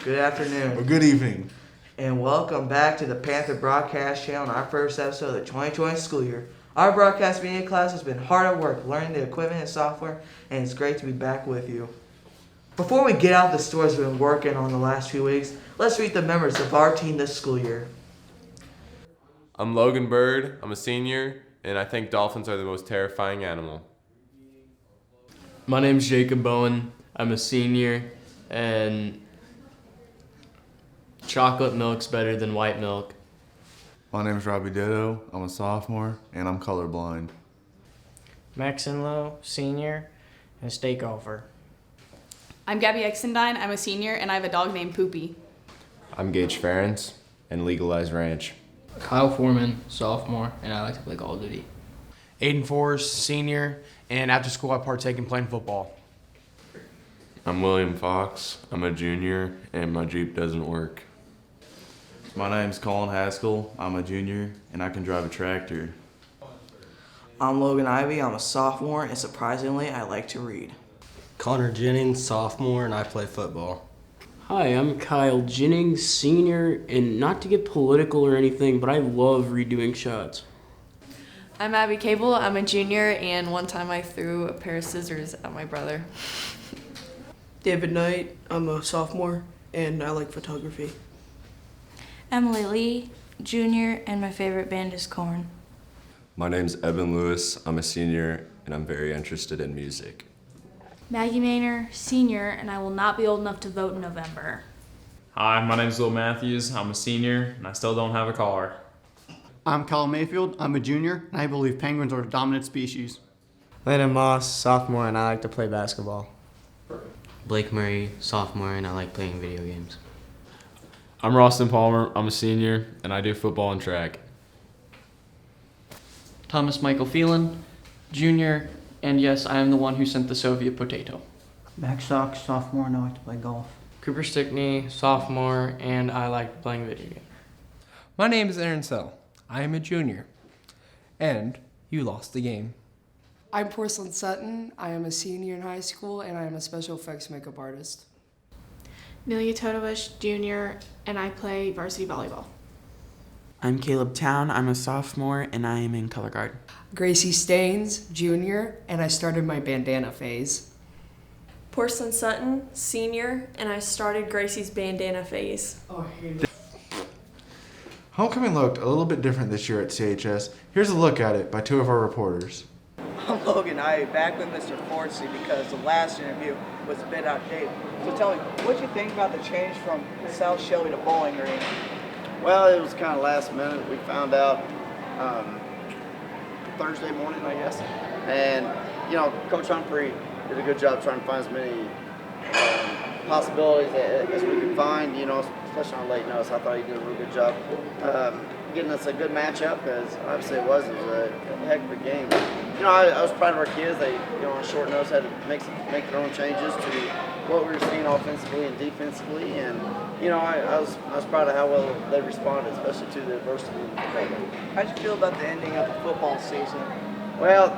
Good afternoon. Or good evening. And welcome back to the Panther Broadcast Channel and our first episode of the 2020 school year. Our broadcast media class has been hard at work learning the equipment and software, and it's great to be back with you. Before we get out the stories we've been working on the last few weeks, let's meet the members of our team this school year. I'm Logan Bird, I'm a senior, and I think dolphins are the most terrifying animal. My name's Jacob Bowen, I'm a senior, and chocolate milk's better than white milk. My name is Robbie Ditto. I'm a sophomore, and I'm colorblind. Max Inlow, senior, and state golfer. I'm Gabby Exendine, I'm a senior, and I have a dog named Poopy. I'm Gage Ferentz, and Legalized Ranch. Kyle Foreman, sophomore, and I like to play Call of Duty. Aiden Forrest, senior, and after school I partake in playing football. I'm William Fox, I'm a junior, and my Jeep doesn't work. My name's Colin Haskell, I'm a junior, and I can drive a tractor. I'm Logan Ivy, I'm a sophomore, and surprisingly, I like to read. Connor Jennings, sophomore, and I play football. Hi, I'm Kyle Jennings, senior, and not to get political or anything, but I love redoing shots. I'm Abby Cable, I'm a junior, and one time I threw a pair of scissors at my brother. David Knight, I'm a sophomore, and I like photography. Emily Lee, junior, and my favorite band is Korn. My name's Evan Lewis, I'm a senior, and I'm very interested in music. Maggie Maynor, senior, and I will not be old enough to vote in November. Hi, my name's Will Matthews. I'm a senior, and I still don't have a car. I'm Kyle Mayfield. I'm a junior, and I believe penguins are a dominant species. Landon Moss, sophomore, and I like to play basketball. Blake Murray, sophomore, and I like playing video games. I'm Roston Palmer. I'm a senior, and I do football and track. Thomas Michael Phelan, junior, and yes, I am the one who sent the Soviet potato. Max Sox, sophomore, and I like to play golf. Cooper Stickney, sophomore, and I like playing video games. My name is Aaron Sell. I am a junior, and you lost the game. I'm Porcelain Sutton. I am a senior in high school, and I am a special effects makeup artist. Milia Todovish, junior, and I play varsity volleyball. I'm Caleb Town. I'm a sophomore, and I am in color guard. Gracie Staines, junior, and I started my bandana phase. Porcelain Sutton, senior, and I started Gracie's bandana phase. Homecoming looked a little bit different this year at CHS. Here's a look at it by two of our reporters. I'm Logan Ivy, back with Mr. Forsey because the last interview was a bit outdated. So tell me, what do you think about the change from South Shelby to Bowling Green? Well, it was kind of last minute. We found out Thursday morning, I guess. And, you know, Coach Humphrey did a good job trying to find as many possibilities as we could find, you know, especially on late notice. I thought he did a real good job getting us a good matchup, as obviously it was a heck of a game. You know, I was proud of our kids. They, you know, on short notice had to make their own changes to what we were seeing offensively and defensively, and you know, I was proud of how well they responded, especially to the adversity. How did you feel about the ending of the football season? Well,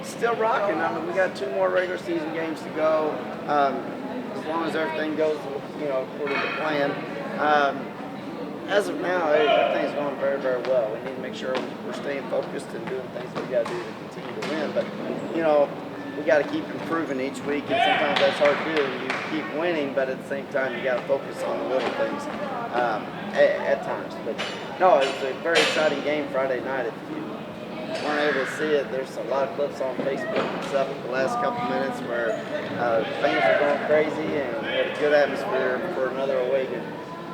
still rocking. I mean, we got 2 more regular season games to go. As long as everything goes, you know, according to plan. As of now, everything's going very, very well. We need to make sure we're staying focused and doing things we got to do to continue to win. But, you know, we got to keep improving each week, and sometimes that's hard to do. You keep winning, but at the same time, you got to focus on the little things at times. But no, it was a very exciting game Friday night. If you weren't able to see it, there's a lot of clips on Facebook and stuff the last couple minutes where fans are going crazy, and we had a good atmosphere for another away game.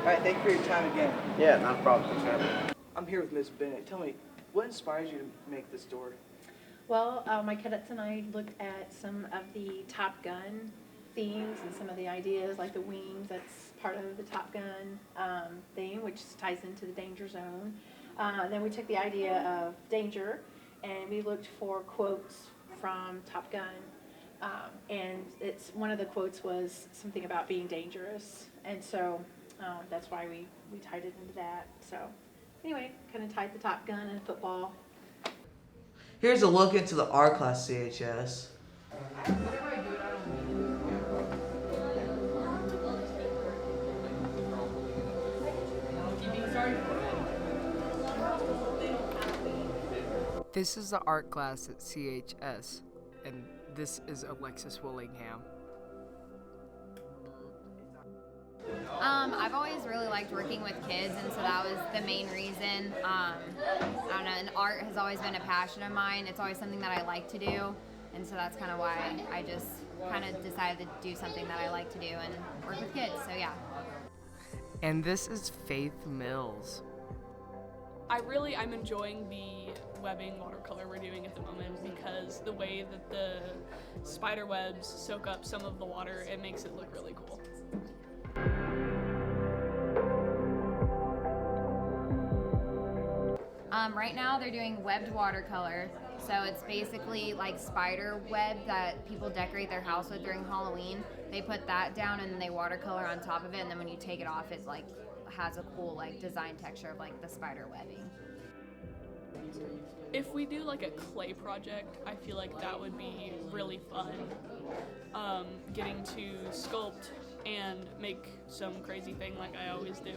All right, thank you for your time again. Yeah, not a problem. Thanks for having me. I'm here with Ms. Bennett. Tell me, what inspires you to make this story? Well, my cadets and I looked at some of the Top Gun themes and some of the ideas, like the wings, that's part of the Top Gun theme, which ties into the danger zone. Then we took the idea of danger, and we looked for quotes from Top Gun. And one of the quotes was something about being dangerous. And so that's why we tied it into that. So anyway, kind of tied the Top Gun and football. Here's a look into the R class CHS. This is the art class at CHS, and this is Alexis Willingham. I've always really liked working with kids, and so that was the main reason. I don't know, and art has always been a passion of mine. It's always something that I like to do, and so that's kind of why I just kind of decided to do something that I like to do and work with kids, so yeah. And this is Faith Mills. I'm enjoying the webbing watercolor we're doing at the moment because the way that the spider webs soak up some of the water, it makes it look really cool. Right now they're doing webbed watercolor, so it's basically like spider web that people decorate their house with during Halloween. They put that down and then they watercolor on top of it, and then when you take it off, it like has a cool like design texture of like the spider webbing. If we do like a clay project, I feel like that would be really fun. Getting to sculpt and make some crazy thing like I always do.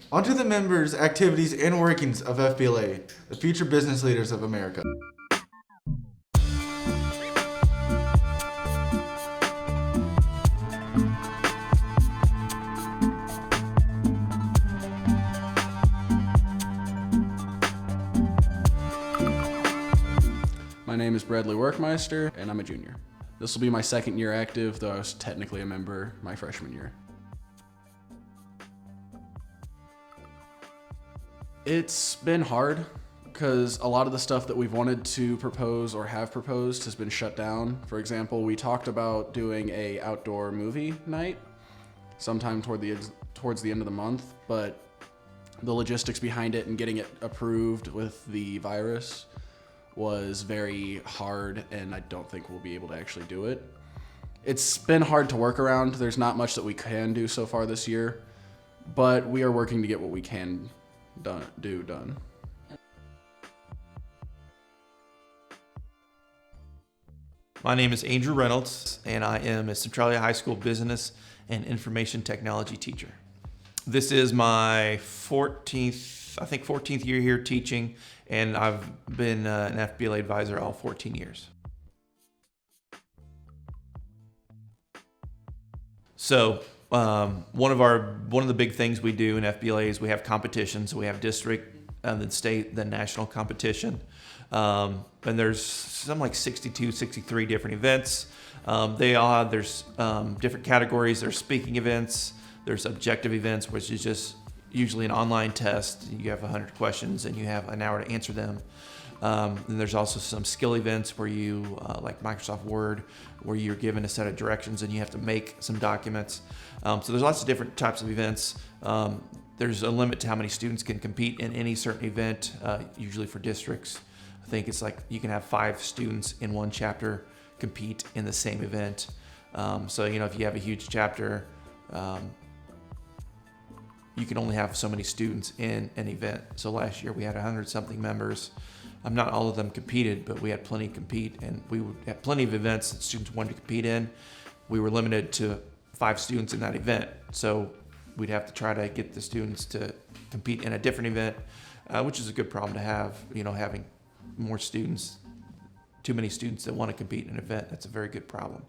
On to the members, activities, and workings of FBLA, the future business leaders of America. My name is Bradley Workmeister, and I'm a junior. This will be my second year active, though I was technically a member my freshman year. It's been hard because a lot of the stuff that we've wanted to propose or have proposed has been shut down. For example, we talked about doing a outdoor movie night sometime towards the end of the month, but the logistics behind it and getting it approved with the virus was very hard, and I don't think we'll be able to actually do it. It's been hard to work around. There's not much that we can do so far this year, but we are working to get what we can done. My name is Andrew Reynolds, and I am a Centralia High School Business and Information Technology teacher. This is my 14th year here teaching, and I've been an FBLA advisor all 14 years. So one of the big things we do in FBLA is we have competitions. We have district, then state, then national competition. And there's some like 62, 63 different events. There's different categories. There's speaking events. There's objective events, which is just usually an online test. You have 100 questions and you have an hour to answer them. Then there's also some skill events where you, like Microsoft Word, where you're given a set of directions and you have to make some documents. So there's lots of different types of events. There's a limit to how many students can compete in any certain event, usually for districts. I think it's like you can have 5 students in one chapter compete in the same event. So, if you have a huge chapter, you can only have so many students in an event. So last year we had 100-something members. Not all of them competed, but we had plenty compete, and we would have plenty of events that students wanted to compete in. We were limited to 5 students in that event, so we'd have to try to get the students to compete in a different event, which is a good problem to have. Having more students, too many students that want to compete in an event, that's a very good problem.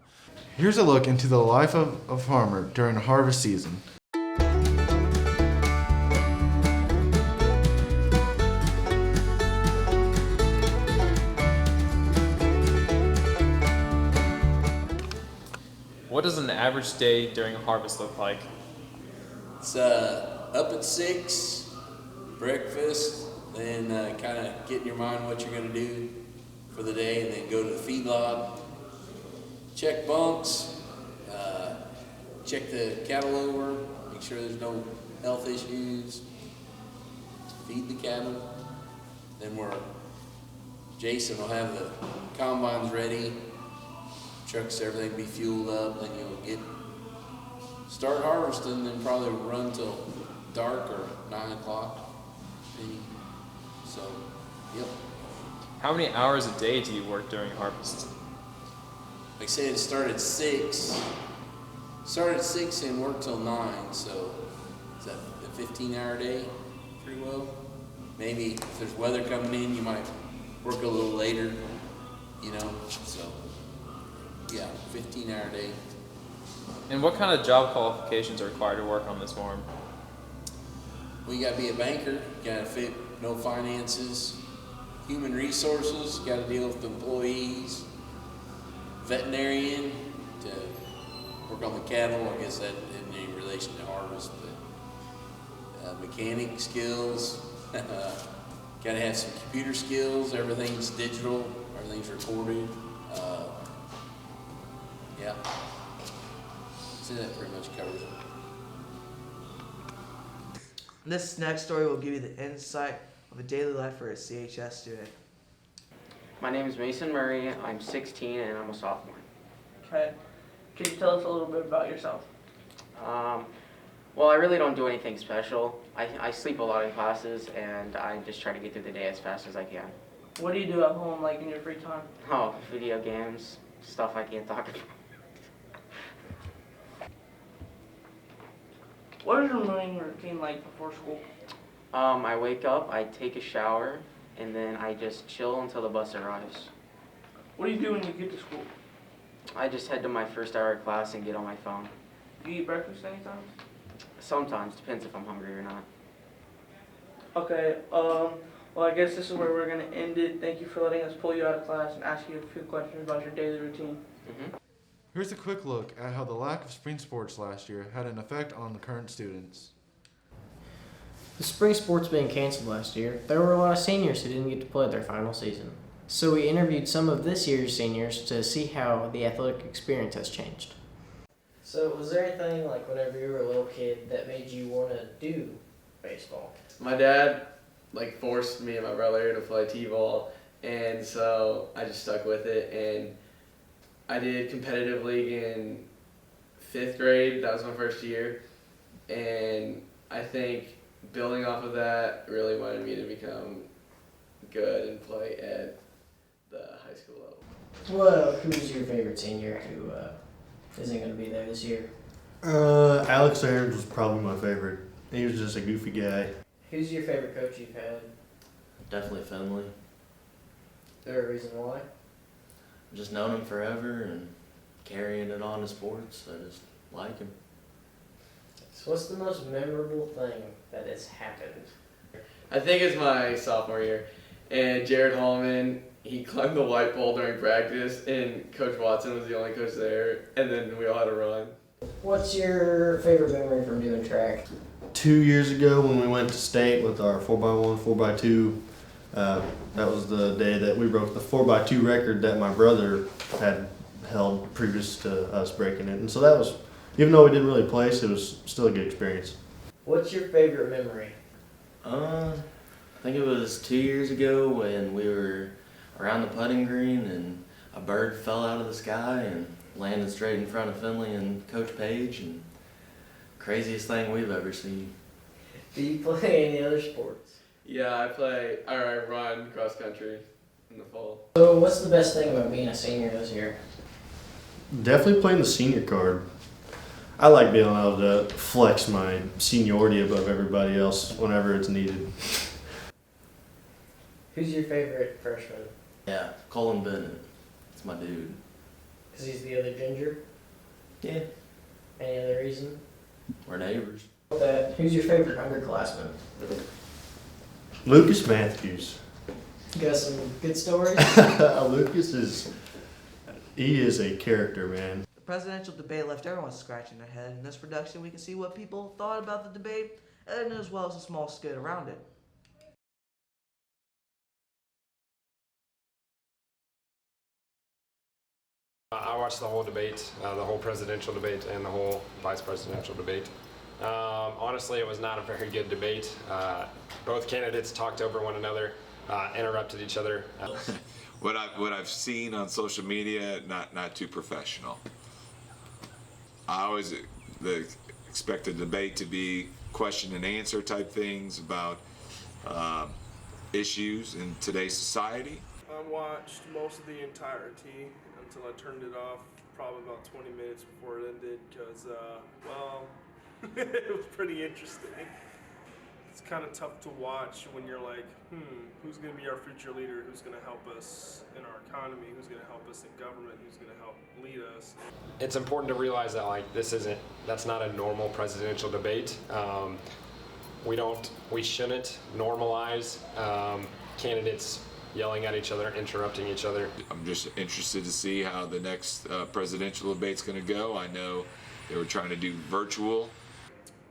Here's a look into the life of a farmer during harvest season. What does an average day during harvest look like? It's up at 6, breakfast, then kind of get in your mind what you're going to do for the day, and then go to the feedlot, check bunks, check the cattle over, make sure there's no health issues, feed the cattle. Then Jason will have the combines ready, trucks, everything be fueled up, then you'll start harvesting, then probably run till dark or 9 o'clock. So Yep. How many hours a day do you work during harvest? Like I said, it started at 6. Started at 6 and worked till 9, so is that a 15-hour day? Pretty well. Maybe if there's weather coming in, you might work a little later, you know, so yeah, 15-hour day. And what kind of job qualifications are required to work on this farm? Well, you got to be a banker, you got to know finances, human resources, you got to deal with employees, veterinarian to work on the cattle. I guess that isn't any relation to harvest, but mechanic skills. Got to have some computer skills. Everything's digital. Everything's recorded. Yeah. So that pretty much covers it. This next story will give you the insight of a daily life for a CHS student. My name is Mason Murray. I'm 16 and I'm a sophomore. Okay. Can you tell us a little bit about yourself? Well, I really don't do anything special. I sleep a lot in classes and I just try to get through the day as fast as I can. What do you do at home, like in your free time? Oh, video games, stuff I can't talk about. What is your morning routine like before school? I wake up, I take a shower, and then I just chill until the bus arrives. What do you do when you get to school? I just head to my first hour of class and get on my phone. Do you eat breakfast anytime? Sometimes, depends if I'm hungry or not. Okay, well, I guess this is where we're going to end it. Thank you for letting us pull you out of class and ask you a few questions about your daily routine. Here's a quick look at how the lack of spring sports last year had an effect on the current students. With spring sports being canceled last year, there were a lot of seniors who didn't get to play their final season. So we interviewed some of this year's seniors to see how the athletic experience has changed. So was there anything, like whenever you were a little kid, that made you want to do baseball? My dad forced me and my brother to play t-ball, and so I just stuck with it, and I did competitive league in 5th grade. That was my first year, and I think building off of that really wanted me to become good and play at the high school level. Well, who's your favorite senior who isn't going to be there this year? Alex Aarons was probably my favorite. He was just a goofy guy. Who's your favorite coach you've had? Definitely Finley. Is there a reason why? I've just known him forever and carrying it on to sports. I just like him. So what's the most memorable thing that has happened? I think it's my sophomore year, and Jared Hallman, he climbed the white pole during practice, and Coach Watson was the only coach there, and then we all had to run. What's your favorite memory from doing track? 2 years ago when we went to state with our 4x1, 4x2, that was the day that we broke the 4x2 record that my brother had held previous to us breaking it. And so that was, even though we didn't really place, it was still a good experience. What's your favorite memory? I think it was 2 years ago when we were around the putting green and a bird fell out of the sky and landed straight in front of Finley and Coach Page, and craziest thing we've ever seen. Do you play any other sports? Yeah, I run cross country in the fall. So what's the best thing about being a senior this year? Definitely playing the senior card. I like being able to flex my seniority above everybody else whenever it's needed. Who's your favorite freshman? Yeah, Colin Bennett. It's my dude. Because he's the other ginger? Yeah. Any other reason? We're neighbors. Who's your favorite underclassman? Lucas Matthews. You got some good stories? Lucas is a character, man. The presidential debate left everyone scratching their head. In this production, we can see what people thought about the debate, and as well as a small skit around it. I watched the whole debate, the whole presidential debate and the whole vice presidential debate. Honestly, it was not a very good debate. Both candidates talked over one another, interrupted each other. What I've seen on social media, not too professional. I always expect the debate to be question and answer type things about issues in today's society? I watched most of the entirety until I turned it off probably about 20 minutes before it ended because, well, it was pretty interesting. It's kind of tough to watch when you're like, who's going to be our future leader? Who's going to help us in our economy? Who's going to help us in government? Who's going to help lead us? It's important to realize that that's not a normal presidential debate. We shouldn't normalize candidates yelling at each other, interrupting each other. I'm just interested to see how the next presidential debate's going to go. I know they were trying to do virtual.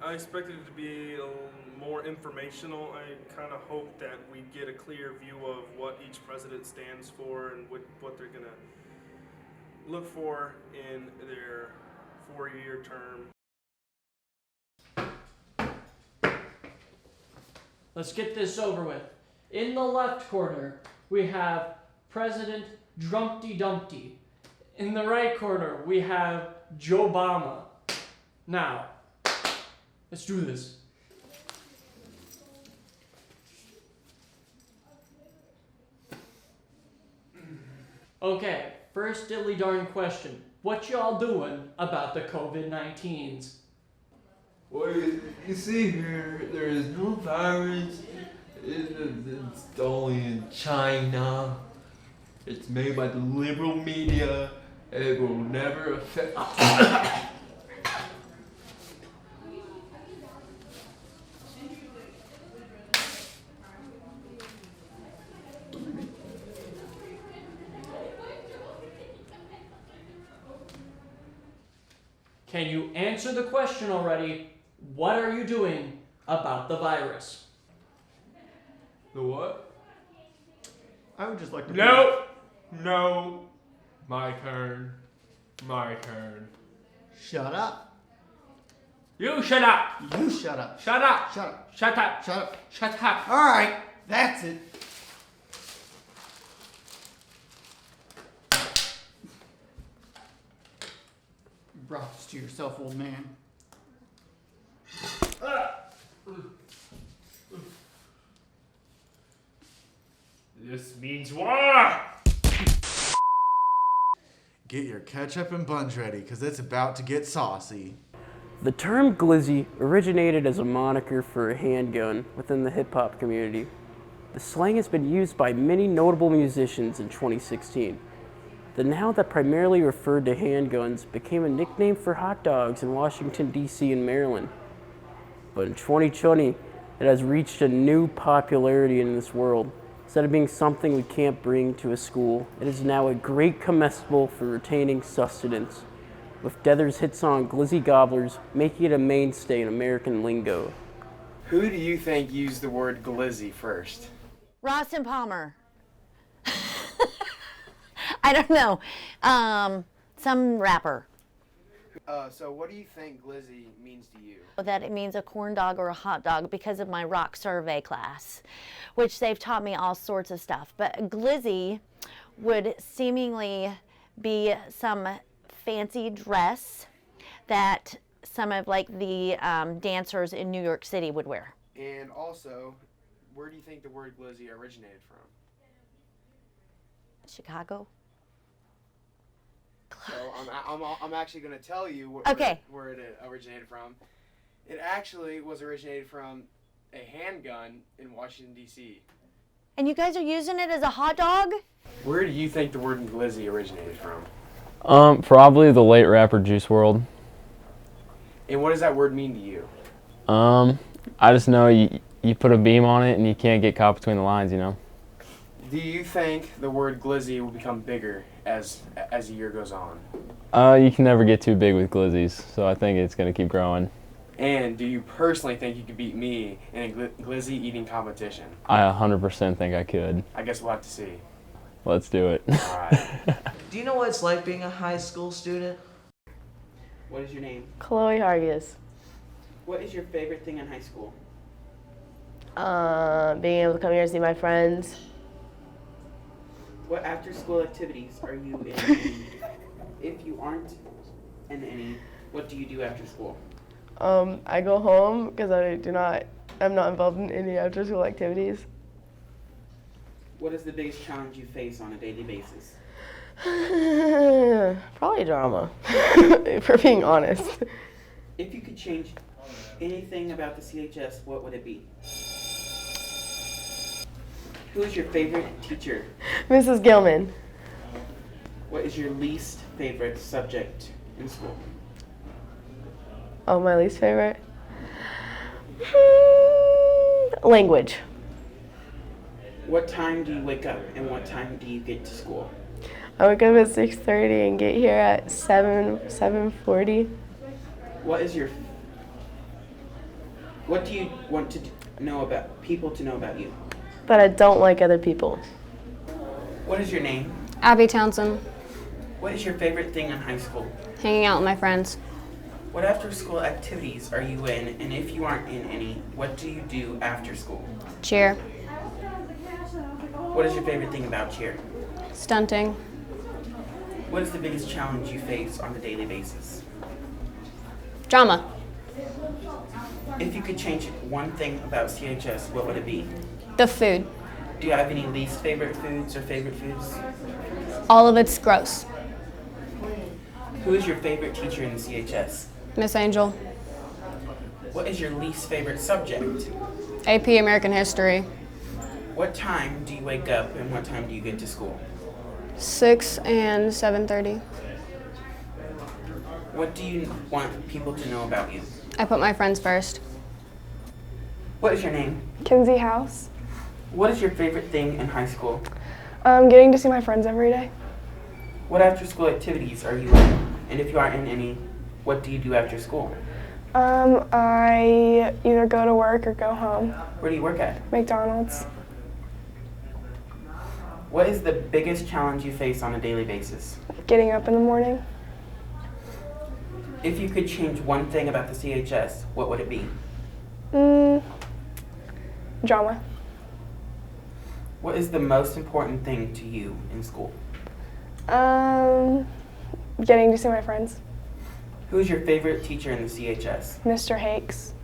I expected it to be a little more informational. I kind of hope that we get a clear view of what each president stands for and what they're going to look for in their 4-year term. Let's get this over with. In the left corner, we have President Drumpty Dumpty. In the right corner, we have Joe Obama. Now, let's do this. Okay, first dilly darn question. What y'all doing about the COVID-19s? Well, you see here, there is no virus. It's only in China. It's made by the liberal media. It will never affect. Can you answer the question already? What are you doing about the virus? The what? I would just like to. No! No! My turn. My turn. Shut up. You shut up! You shut up. Shut up! Shut up. Shut up! Shut up. Shut up! Alright, that's it. You brought this to yourself, old man. This means war! Get your ketchup and buns ready, because it's about to get saucy. The term glizzy originated as a moniker for a handgun within the hip-hop community. The slang has been used by many notable musicians in 2016. The noun that primarily referred to handguns became a nickname for hot dogs in Washington, D.C. and Maryland. But in 2020, it has reached a new popularity in this world. Instead of being something we can't bring to a school, it is now a great comestible for retaining sustenance, with Deather's hit song Glizzy Gobblers making it a mainstay in American lingo. Who do you think used the word glizzy first? Rostin Palmer. I don't know. Some rapper. So what do you think glizzy means to you? That it means a corn dog or a hot dog because of my rock survey class, which they've taught me all sorts of stuff. But glizzy would seemingly be some fancy dress that some of like the dancers in New York City would wear. And also, where do you think the word glizzy originated from? Chicago. So I'm actually going to tell you where it originated from. It actually was originated from a handgun in Washington, D.C. And you guys are using it as a hot dog? Where do you think the word glizzy originated from? Probably the late rapper Juice WRLD. And what does that word mean to you? I just know you put a beam on it and you can't get caught between the lines, you know? Do you think the word glizzy will become bigger as the year goes on? You can never get too big with glizzies, so I think it's going to keep growing. And do you personally think you could beat me in a glizzy eating competition? I 100% think I could. I guess we'll have to see. Let's do it. All right. Do you know what it's like being a high school student? What is your name? Chloe Hargis. What is your favorite thing in high school? Being able to come here and see my friends. What after-school activities are you in? If you aren't in any, what do you do after school? I go home because I'm not involved in any after-school activities. What is the biggest challenge you face on a daily basis? Probably drama, for being honest. If you could change anything about the CHS, what would it be? Who is your favorite teacher? Mrs. Gilman. What is your least favorite subject in school? Oh, my least favorite? Language. What time do you wake up and what time do you get to school? I wake up at 6:30 and get here at 7:40. What do you want to know about people to know about you? But I don't like other people. What is your name? Abby Townsend. What is your favorite thing in high school? Hanging out with my friends. What after school activities are you in, and if you aren't in any, what do you do after school? Cheer. What is your favorite thing about cheer? Stunting. What is the biggest challenge you face on a daily basis? Drama. If you could change one thing about CHS, what would it be? The food. Do you have any least favorite foods or favorite foods? All of it's gross. Who is your favorite teacher in the CHS? Miss Angel. What is your least favorite subject? AP American History. What time do you wake up and what time do you get to school? 6 and 7:30. What do you want people to know about you? I put my friends first. What is your name? Kinsey House. What is your favorite thing in high school? Getting to see my friends every day. What after school activities are you in? And if you aren't in any, what do you do after school? I either go to work or go home. Where do you work at? McDonald's. What is the biggest challenge you face on a daily basis? Getting up in the morning. If you could change one thing about the CHS, what would it be? Drama. What is the most important thing to you in school? Getting to see my friends. Who is your favorite teacher in the CHS? Mr. Hakes.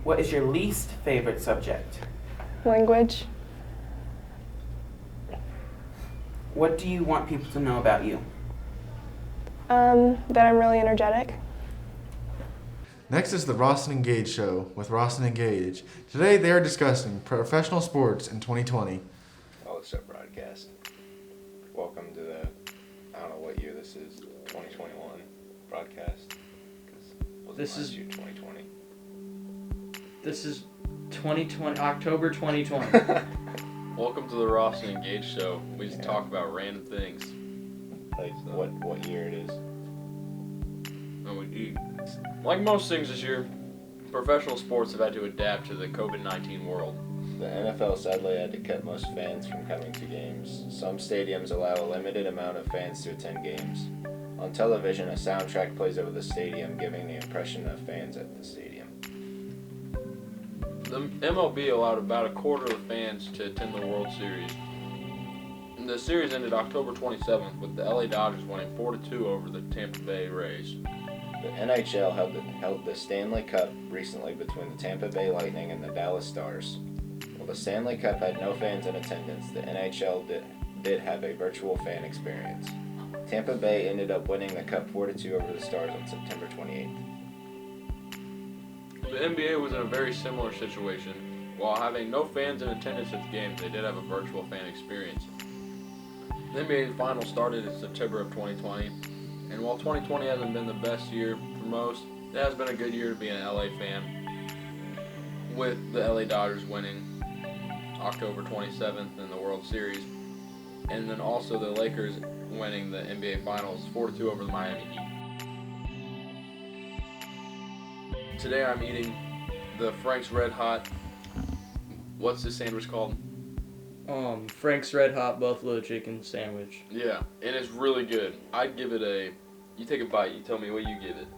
What is your least favorite subject? Language. What do you want people to know about you? That I'm really energetic. Next is the Roston Engage Show with Roston Engage. Today they are discussing professional sports in 2020. Untitled Chapter broadcast. Welcome to the, I don't know what year this is, 2021 broadcast. This is 2020. This is 2020, October 2020. Welcome to the Roston Engage Show. We just talk about random things. Like what year it is. Like most things this year, professional sports have had to adapt to the COVID-19 world. The NFL sadly had to cut most fans from coming to games. Some stadiums allow a limited amount of fans to attend games. On television, a soundtrack plays over the stadium, giving the impression of fans at the stadium. The MLB allowed about a quarter of the fans to attend the World Series. The series ended October 27th with the LA Dodgers winning 4-2 over the Tampa Bay Rays. The NHL held the Stanley Cup recently between the Tampa Bay Lightning and the Dallas Stars. While the Stanley Cup had no fans in attendance, the NHL did have a virtual fan experience. Tampa Bay ended up winning the Cup 4-2 over the Stars on September 28th. The NBA was in a very similar situation. While having no fans in attendance at the games, they did have a virtual fan experience. The NBA Finals started in September of 2020, and while 2020 hasn't been the best year for most, it has been a good year to be an LA fan, with the LA Dodgers winning October 27th in the World Series, and then also the Lakers winning the NBA Finals 4-2 over the Miami Heat. Today I'm eating the Frank's Red Hot, what's this sandwich called? Frank's Red Hot Buffalo Chicken Sandwich. Yeah, and it's really good. I'd give it a, you take a bite, you tell me what you give it.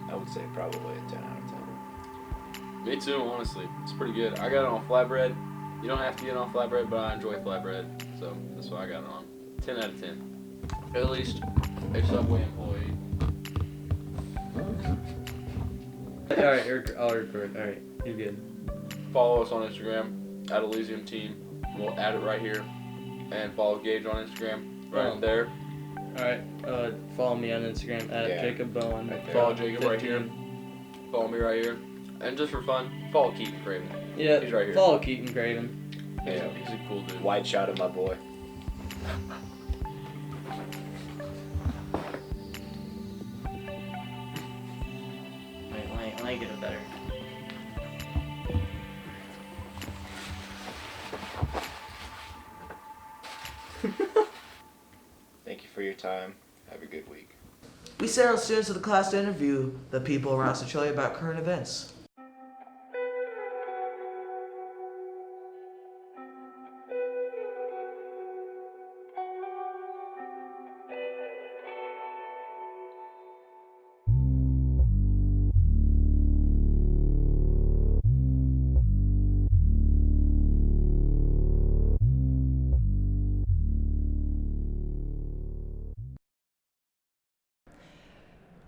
I would say probably a 10 out of 10. Me too, honestly. It's pretty good. I got it on flatbread. You don't have to get on flatbread, but I enjoy flatbread, so that's why I got it on. 10 out of 10. At least a Subway employee. Alright, I'll record. Alright, you're good. Follow us on Instagram, at Elysium Team. We'll add it right here. And follow Gage on Instagram, right there. Alright, follow me on Instagram at Jacob Bowen. Follow Jacob right here. Follow me right here. And just for fun, follow Keaton Craven. Yeah, he's right here. follow Keaton Craven. Yeah, he's a cool dude. Wide shot of my boy. Wait, let me get it better. Thank you for your time. Have a good week. We sent our students to the class to interview the people around Centralia about current events.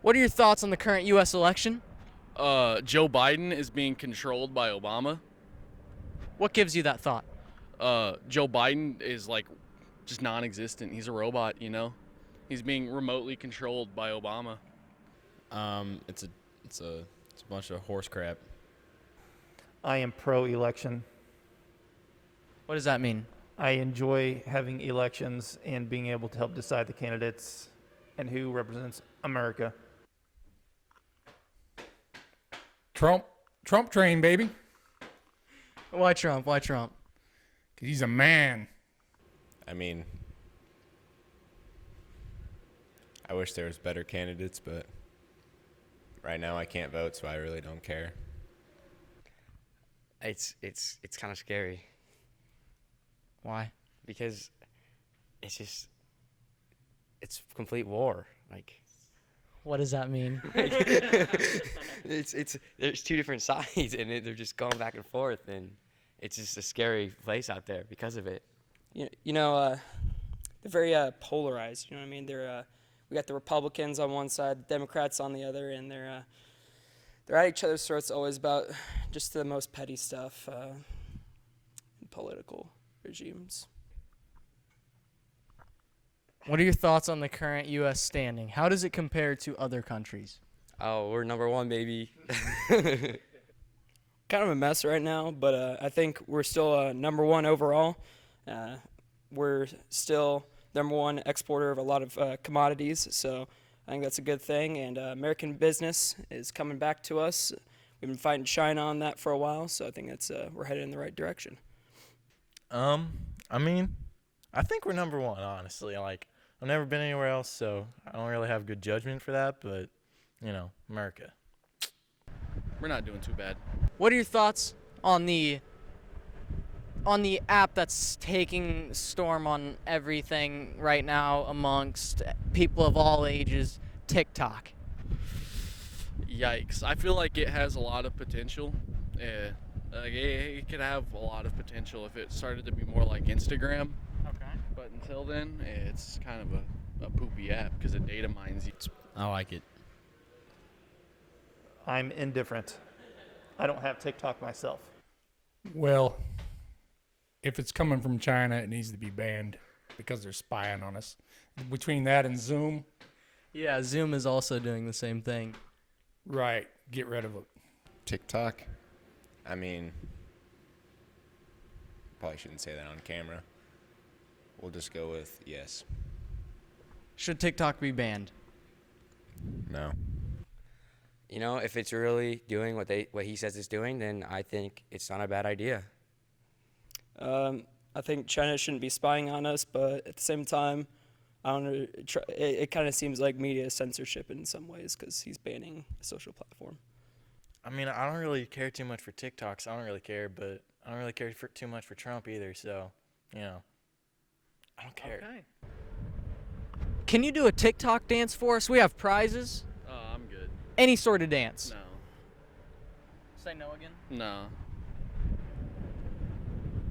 What are your thoughts on the current U.S. election? Joe Biden is being controlled by Obama. What gives you that thought? Joe Biden is like just non-existent. He's a robot, you know. He's being remotely controlled by Obama. It's a bunch of horse crap. I am pro-election. What does that mean? I enjoy having elections and being able to help decide the candidates and who represents America. Trump train, baby. Why Trump? Why Trump? 'Cause he's a man. I mean, I wish there was better candidates, but right now I can't vote, so I really don't care. It's kind of scary. Why? Because it's complete war. Like, what does that mean? There's two different sides, and they're just going back and forth, and it's just a scary place out there because of it. They're very polarized. You know what I mean? We got the Republicans on one side, the Democrats on the other, and they're at each other's throats always about just the most petty stuff in political regimes. What are your thoughts on the current U.S. standing? How does it compare to other countries? Oh, we're number one, baby. Kind of a mess right now, but I think we're still number one overall. We're still number one exporter of a lot of commodities, so I think that's a good thing. And American business is coming back to us. We've been fighting China on that for a while, so I think that's we're headed in the right direction. I mean, I think we're number one, honestly. Like, I've never been anywhere else, so I don't really have good judgment for that, but, you know, America. We're not doing too bad. What are your thoughts on the app that's taking storm on everything right now amongst people of all ages, TikTok? Yikes. I feel like it has a lot of potential. Yeah. It could have a lot of potential if it started to be more like Instagram. Okay. But until then, it's kind of a poopy app because it data mines you. I like it. I'm indifferent. I don't have TikTok myself. Well, if it's coming from China, it needs to be banned because they're spying on us. Between that and Zoom. Yeah, Zoom is also doing the same thing. Right. Get rid of it. TikTok? I mean, probably shouldn't say that on camera. We'll just go with yes. Should TikTok be banned? No. You know, if it's really doing what he says it's doing, then I think it's not a bad idea. I think China shouldn't be spying on us, but at the same time, I don't know. It kind of seems like media censorship in some ways because he's banning a social platform. I mean, I don't really care too much for TikTok, so I don't really care, but I don't really care too much for Trump either, so, you know, I don't care. Okay. Can you do a TikTok dance for us? We have prizes. I'm good. Any sort of dance. No. Say no again? No.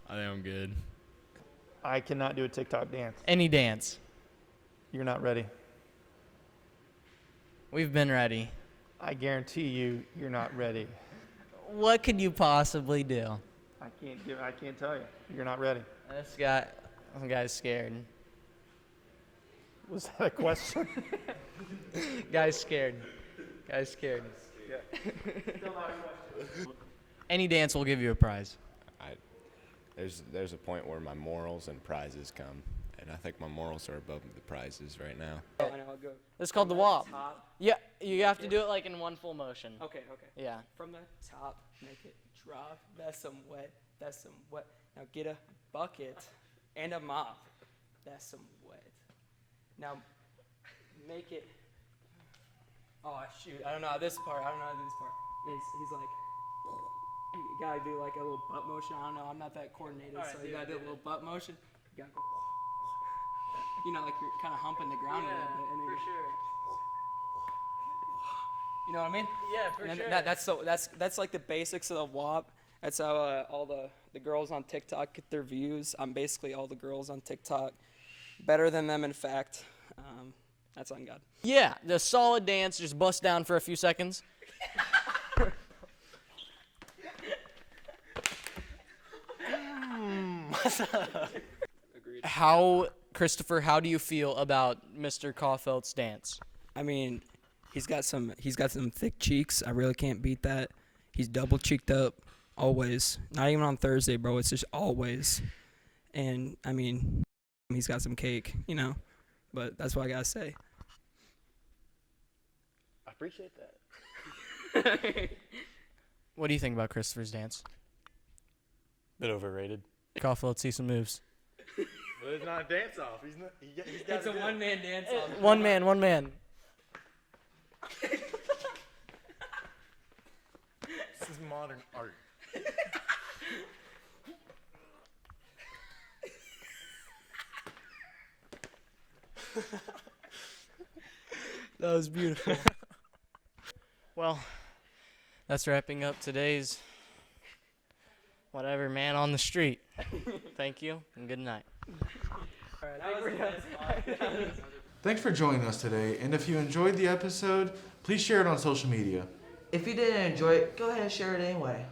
I think I'm good. I cannot do a TikTok dance. Any dance. You're not ready. We've been ready. I guarantee you're not ready. What could you possibly do? I can't tell you. You're not ready. This guy's scared. Was that a question? Guy's scared. Any dance will give you a prize. There's a point where my morals and prizes come, and I think my morals are above the prizes right now. It's called the WAP. Yeah, you have to do it like in one full motion. Okay. Yeah. From the top, make it drop. That's some wet. Now get a bucket and a mop. That's some wet. Now make it. Oh shoot! I don't know this part. He's like, you gotta do like a little butt motion. I don't know. I'm not that coordinated, so you gotta do a little butt motion. You gotta go. Like you're kind of humping the ground a little bit, and then for sure. You know what I mean? Yeah, for sure. That's like the basics of the WAP. That's how all the girls on TikTok get their views. I'm basically all the girls on TikTok. Better than them, in fact. That's on God. Yeah, the solid dance, just bust down for a few seconds. Christopher, how do you feel about Mr. Caulfield's dance? I mean, he's got some thick cheeks. I really can't beat that. He's double cheeked up always. Not even on Thursday, bro. It's just always. And I mean, he's got some cake, But that's what I gotta say. I appreciate that. What do you think about Christopher's dance? Bit overrated. Caulfield, see some moves. But it's not a dance off. He's got It's a one-man dance off. One man. This is modern art. That was beautiful. Well, that's wrapping up today's whatever man on the street. Thank you and good night. Thanks for joining us today, and if you enjoyed the episode, please share it on social media. If you didn't enjoy it, go ahead and share it anyway.